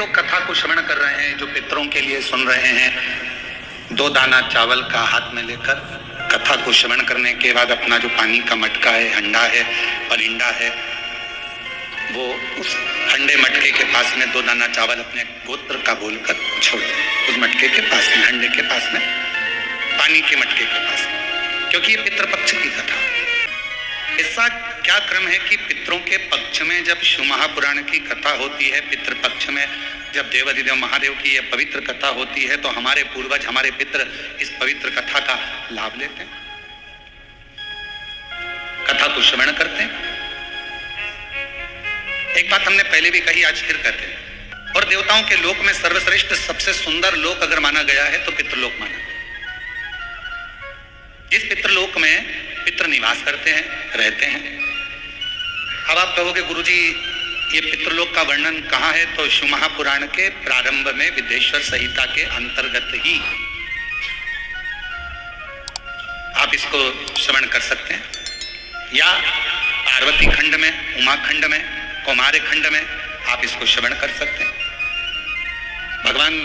लोग कथा को श्रवण कर रहे हैं, जो पितरों के लिए सुन रहे हैं, 2 दाना चावल का हाथ में लेकर कथा को श्रवण करने के बाद अपना जो पानी का मटका है, हंडा है, परिंडा है, वो उस हंडे मटके के पास में 2 दाना चावल अपने गोत्र का बोलकर छोड़ दें, उस मटके के पास में, हंडे के पास में, पानी के मटके के पास में, क्योंकि ये पितृपक्ष की कथा। ऐसा क्या क्रम है कि पितरों के पक्ष में जब शिव महापुराण की कथा होती है, पितृपक्ष में जब देवाधिदेव महादेव की यह पवित्र कथा होती है, तो हमारे पूर्वज, हमारे पितर इस पवित्र कथा का लाभ लेते हैं, कथा को श्रवण करते हैं। एक बात हमने पहले भी कही, आज फिर कहते हैं, और देवताओं के लोक में सर्वश्रेष्ठ सबसे सुंदर लोक अगर माना गया है तो पितृलोक माना गया। जिस पितृलोक में पितृ निवास करते हैं, रहते हैं। अब आप कहोगे गुरुजी ये पितृलोक का वर्णन कहाँ है? तो शिव महापुराण के प्रारंभ में विदेश्वर संहिता के अंतर्गत ही आप इसको श्रवण कर सकते हैं, या पार्वती खंड में, उमा खंड में, कौमार खंड में आप इसको श्रवण कर सकते हैं। भगवान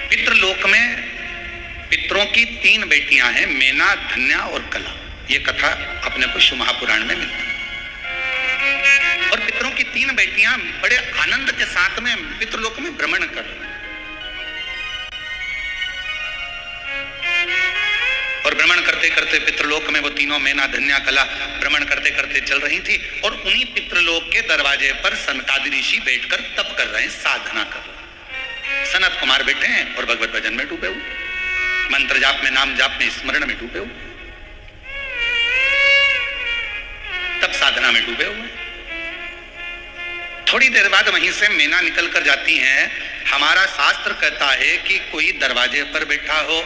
पितृलोक में पितरों की 3 बेटियां हैं, मेना, धन्या और कला। ये कथा अपने को शिव महापुराण में मिलती है। और पितरों की 3 बेटियां बड़े आनंद के साथ में पितृलोक में भ्रमण कर रही, और भ्रमण करते करते पितृलोक में वो तीनों, मेना, धन्या, कला, भ्रमण करते करते चल रही थी। और उन्हीं पितृलोक के दरवाजे पर सनकादि ऋषि बैठकर तप कर रहे हैं, साधना कर रहे हैं। सनत कुमार बैठे हैं और भगवत भजन में डूबे हुए, मंत्र जाप में, नाम जाप में, स्मरण में डूबे हुए, तब साधना में डूबे हुए। थोड़ी देर बाद वहीं से मेना निकल कर जाती हैं। हमारा शास्त्र कहता है कि कोई दरवाजे पर बैठा हो,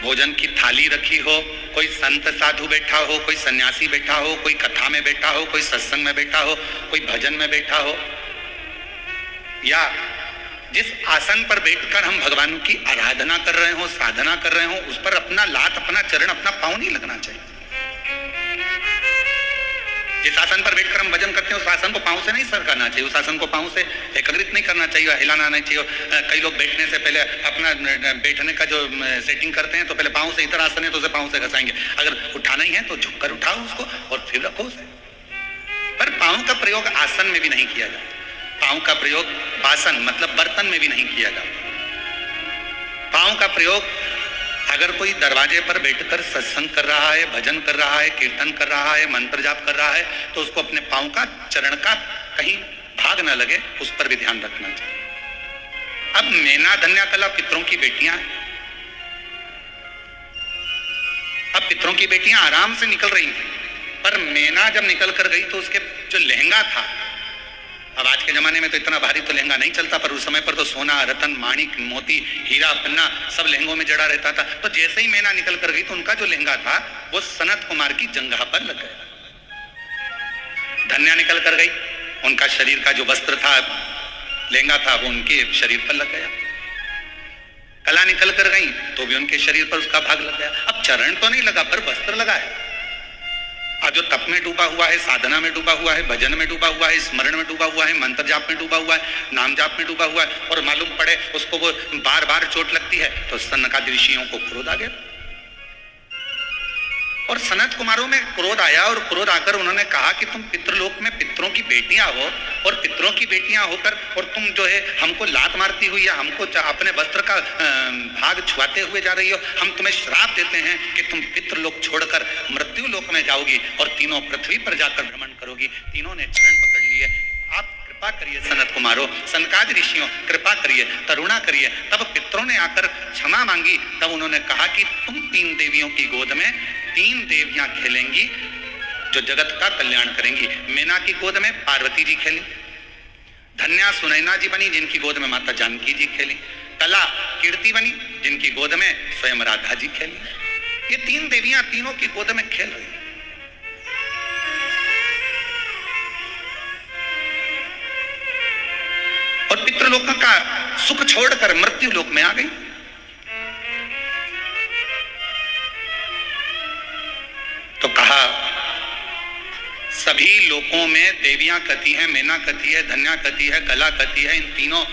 भोजन की थाली रखी हो, कोई संत साधु बैठा हो, कोई सन्यासी बैठा हो, कोई कथा में बैठा हो, कोई सत्संग में बैठा हो, कोई भजन में बैठा हो, या जिस आसन पर बैठकर हम भगवान की आराधना कर रहे हो, साधना कर रहे हो, उस पर अपना लात, अपना चरण, अपना पांव नहीं लगना चाहिए। जिस आसन पर बैठकर हम भजन करते हैं, उस आसन को पांव से नहीं सरकाना चाहिए, उस आसन को पांव से एकत्रित नहीं करना चाहिए, हिलाना नहीं चाहिए। कई लोग बैठने से पहले अपना बैठने का जो सेटिंग करते हैं, तो पहले पांव से, इधर आसन है तो उसे पांव से घसाएंगे, अगर उठाना ही है तो झुककर उठाओ उसको और फिर रखो उसे। पर पांव का प्रयोग आसन में भी नहीं किया जाता, पांव का प्रयोग बासन मतलब बर्तन में भी नहीं किया जाता। पांव का प्रयोग अगर कोई दरवाजे पर बैठकर सत्संग कर रहा है, भजन कर रहा है, कीर्तन कर रहा है, मंत्र जाप कर रहा है, तो उसको अपने पांव का, चरण का कहीं भाग न लगे, उस पर भी ध्यान रखना चाहिए। अब मेना, धन्या, कला पितरों की बेटियां हैं। अब पितरों की बेटियां आराम से निकल रही थी, पर मेना जब निकल कर गई तो उसके जो लहंगा था, अब आज के जमाने में तो इतना भारी तो लहंगा नहीं चलता, पर उस समय पर तो सोना, रतन, माणिक, मोती, हीरा, पन्ना सब लहंगों में जड़ा रहता था। तो जैसे ही मेना निकल कर गई तो उनका जो लहंगा था वो सनत कुमार की जंघा पर लग गया। धन्या निकल कर गई, उनका शरीर का जो वस्त्र था, लहंगा था, वो उनके शरीर पर लग गया। कला निकल कर गई तो भी उनके शरीर पर उसका भाग लग गया। अब चरण तो नहीं लगा, पर वस्त्र लगा है। जो तप में डूबा हुआ है, साधना में डूबा हुआ है, भजन में डूबा हुआ है, स्मरण में डूबा हुआ है, मंत्र जाप में डूबा हुआ है, नाम जाप में डूबा हुआ है, और मालूम पड़े उसको वो बार बार चोट लगती है, तो सनकादि ऋषियों को क्रोध आ गया। और सनत कुमारों में क्रोध आया, और क्रोध आकर उन्होंने कहा कि तुम पितृलोक में पितरों की बेटियां हो, और पितरों की बेटियां होकर और तुम जो है हमको लात मारती हुई या हमको अपने वस्त्र का भाग छुआते हुए जा रही हो। हम तुम्हें श्राप देते हैं कि तुम पितृलोक छोड़कर मृत्यु लोक में जाओगी और तीनों पृथ्वी पर जाकर भ्रमण करोगी। तीनों ने चरण पकड़ लिए। आप कृपा करिए सनत कुमारों, सनकादि ऋषियों, कृपा करिए, करुणा करिए। तब पितरों ने आकर क्षमा मांगी। तब उन्होंने कहा कि तुम 3 देवियों की गोद में 3 देवियां खेलेंगी जो जगत का कल्याण करेंगी। मेना की गोद में पार्वती जी खेली, धन्या सुनैना जी बनी जिनकी गोद में माता जानकी जी खेली, कला कीर्ति बनी जिनकी गोद में स्वयं राधा जी खेली। ये 3 देवियां तीनों की गोद में खेल रही। और पितृलोक का सुख छोड़कर मृत्यु लोक में आ गई। तो कहा सभी लोकों में देवियां कथी है, मैना कथी है, धन्या कथी है, कला कथी है। इन तीनों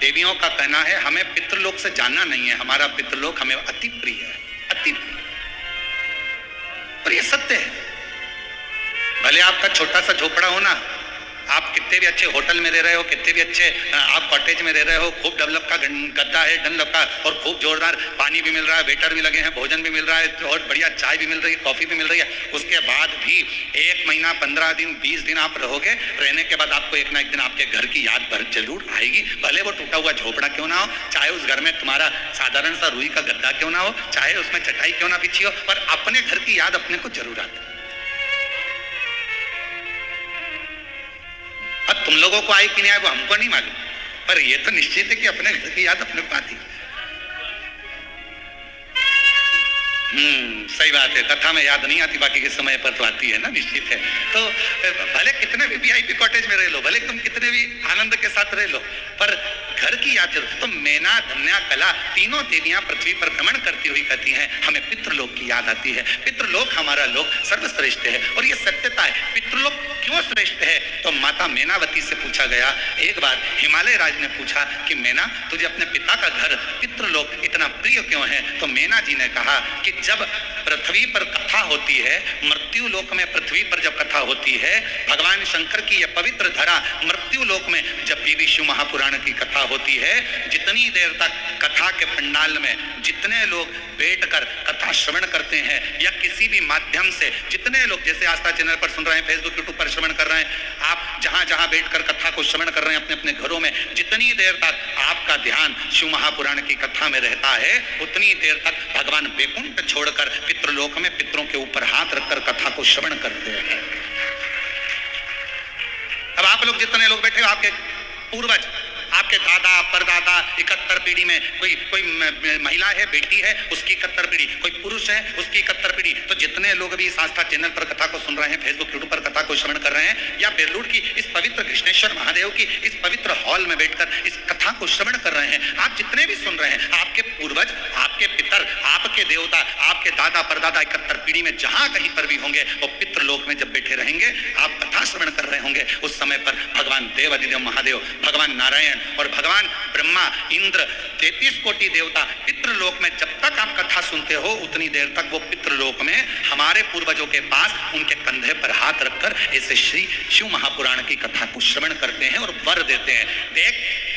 देवियों का कहना है हमें पितृलोक से जानना नहीं है, हमारा पितृलोक हमें अति प्रिय है, अति प्रिय। और ये सत्य है। भले आपका छोटा सा झोपड़ा हो ना, आप कितने भी अच्छे होटल में रह रहे हो, कितने भी अच्छे आप कॉटेज में रह रहे हो, खूब डेवलप का गद्दा है, डनलप का, और खूब जोरदार पानी भी मिल रहा है, वेटर भी लगे हैं, भोजन भी मिल रहा है, और बढ़िया चाय भी मिल रही है, कॉफी भी मिल रही है, उसके बाद भी 1 महीना 15 दिन 20 दिन आप रहोगे, रहने के बाद आपको एक ना एक दिन आपके घर की याद भर जरूर आएगी। भले वो टूटा हुआ झोपड़ा क्यों ना हो, चाहे उस घर में तुम्हारा साधारण सा रुई का गद्दा क्यों ना हो, चाहे उसमें चटाई क्यों ना बिछी हो, पर अपने घर की याद अपने को जरूर आती है। अब तुम लोगों को आई कि नहीं आई वो हमको नहीं मालूम, पर ये तो निश्चित है कि अपने घर की याद अपने को आती है। सही बात है, कथा में याद नहीं आती, बाकी के समय पर तो आती है ना, निश्चित है। तो भले कितने भी वीआईपी कॉटेज में रह लो, भले तुम कितने भी आनंद के साथ रह लो, पर घर की याद जरूर। तो मैना, धन्या, कला तीनों देवियां पृथ्वी पर भ्रमण करती हुई कहती हैं हमें पितृलोक की याद आती है, पितृलोक हमारा लोक सर्वश्रेष्ठ है। और ये सत्यता है। पितृलोक क्यों श्रेष्ठ है? तो माता मैनावती से पूछा गया एक बार, हिमालय राज ने पूछा कि मैना तुझे अपने पिता का घर पितृलोक इतना प्रिय क्यों है? तो मैना जी ने कहा कि जब पृथ्वी पर कथा होती है, मृत्यु लोक में पृथ्वी पर जब कथा होती है, भगवान शंकर की यह पवित्र धरा मृत्यु लोक में जब भी शिव महापुराण की कथा होती है, जितनी देर तक कथा के पंडाल में जितने लोग बैठकर कथा श्रवण करते हैं या किसी भी माध्यम से जितने लोग, जैसे आस्था चैनल पर सुन रहे हैं, फेसबुक यूट्यूब पर श्रवण कर रहे हैं, आप जहां जहां बैठकर कथा को श्रवण कर रहे हैं अपने अपने घरों में, जितनी देर तक आपका ध्यान शिव महापुराण की कथा में रहता है, उतनी देर तक भगवान वैकुंठ छोड़कर पितृलोक में पितरों के ऊपर हाथ रखकर कथा को श्रवण करते हैं। अब आप लोग जितने लोग बैठे हो, आपके पूर्वज, आपके दादा परदादा 71 पीढ़ी में, कोई महिला है, बेटी है, उसकी 71 पीढ़ी, कोई पुरुष है, उसकी 71 पीढ़ी। तो जितने लोग भी इस आस्था चैनल पर कथा को सुन रहे हैं, फेसबुक यूट्यूब पर कथा को श्रवण कर रहे हैं, या बेलूर की इस पवित्र कृष्णेश्वर महादेव की इस पवित्र हॉल में बैठकर इस कथा को श्रवण कर रहे हैं, आप जितने भी सुन रहे हैं, आपके पूर्वज, आपके पितर, आपके देवता, आपके दादा परदादा 71 पीढ़ी में जहां कहीं पर भी होंगे, वो पितृलोक में जब बैठे रहेंगे, आप कथा श्रवण कर रहे होंगे, उस समय पर भगवान देवाधिदेव महादेव, भगवान नारायण और भगवान ब्रह्मा, इंद्र, 33 कोटि देवता पितृलोक में जब तक आप कथा सुनते हो, उतनी देर तक वो पितृलोक में हमारे पूर्वजों के पास उनके कंधे पर हाथ रखकर ऐसे श्री शिव महापुराण की कथा को श्रवण करते हैं और वर देते हैं। देख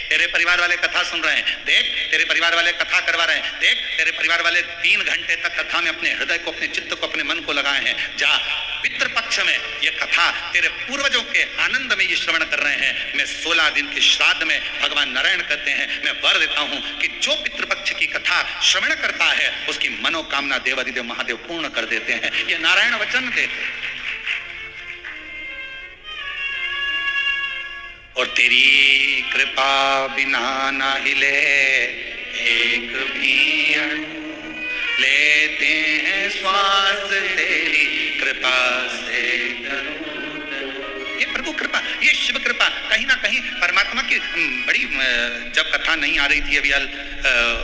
तेरे परिवार वाले कथा सुन रहे हैं, देख तेरे परिवार वाले कथा करवा रहे हैं, देख तेरे परिवार वाले 3 घंटे तक कथा में अपने हृदय को, अपने चित्त को, अपने मन को लगाए हैं। जा पितृपक्ष में ये कथा तेरे पूर्वजों के आनंद में ये श्रवण कर रहे हैं। मैं 16 दिन के श्राद्ध में भगवान नारायण कहते हैं, मैं वर देता हूं कि जो पितृपक्ष की कथा श्रवण करता है उसकी मनोकामना देवाधिदेव महादेव पूर्ण कर देते हैं। ये नारायण वचन देते हैं। और तेरी कृपा बिना ना हिले एक भी अणु, लेते हैं श्वास तेरी कृपा से। ये प्रभु कृपा, ये शिव कृपा, कहीं ना कहीं परमात्मा की बड़ी, जब कथा नहीं आ रही थी, अभी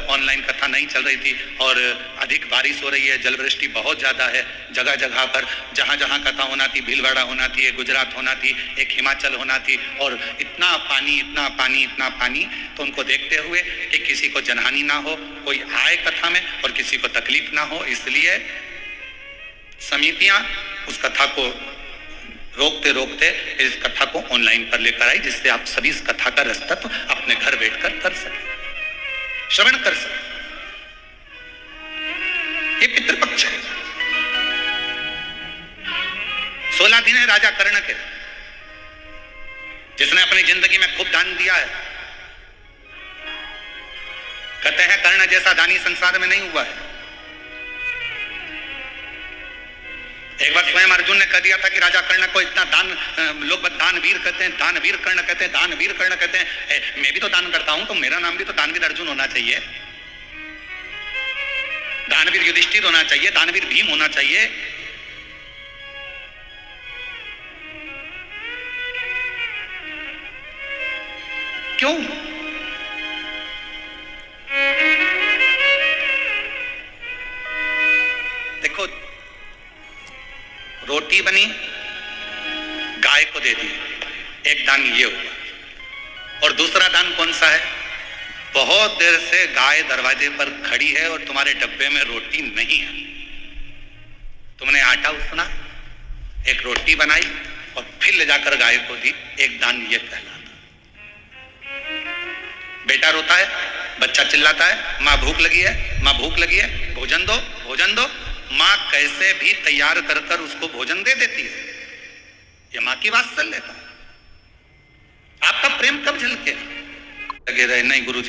ऑनलाइन कथा नहीं चल रही थी और अधिक बारिश हो रही है, जलवृष्टि बहुत ज्यादा है जगह जगह पर, जहां जहां कथा होना थी, भीलवाड़ा होना थी, एक गुजरात होना थी, एक हिमाचल होना थी, और इतना पानी, इतना पानी, इतना पानी। तो उनको देखते हुए कि किसी को जनहानि ना हो, कोई आए कथा में और किसी को तकलीफ ना हो, इसलिए समितियां उस कथा को रोकते रोकते इस कथा को ऑनलाइन पर लेकर आई, जिससे आप सभी इस कथा का रसतत्व अपने घर बैठकर कर सके, श्रवण कर सके। ये पितृपक्ष है। 16 दिन है राजा कर्ण के, जिसने अपनी जिंदगी में खूब दान दिया है। कहते हैं कर्ण जैसा दानी संसार में नहीं हुआ है। एक बार स्वयं अर्जुन ने कह दिया था कि राजा कर्ण को इतना दान, लोग दानवीर कहते हैं, दानवीर कर्ण कहते हैं, दानवीर कर्ण कहते हैं, मैं भी तो दान करता हूं, तो मेरा नाम भी तो दानवीर अर्जुन होना चाहिए, दानवीर युधिष्ठिर होना चाहिए, दानवीर भीम होना चाहिए। क्यों? देखो, रोटी बनी, गाय को दे दिए, एक दान ये हुआ। और दूसरा दान कौन सा है? बहुत देर से गाय दरवाजे पर खड़ी है और तुम्हारे डब्बे में रोटी नहीं है, तुमने आटा उसना, एक रोटी बनाई और फिर ले जाकर गाय को दी, एक दान ये कहलाता। बेटा रोता है, बच्चा चिल्लाता है, माँ भूख लगी है, माँ भूख लगी है, भोजन दो भोजन दो। माँ कैसे भी तैयार कर कर उसको भोजन दे देती है, ये माँ की बात चल लेता है। आपका प्रेम कब झलके? लगे रहे नहीं गुरुजी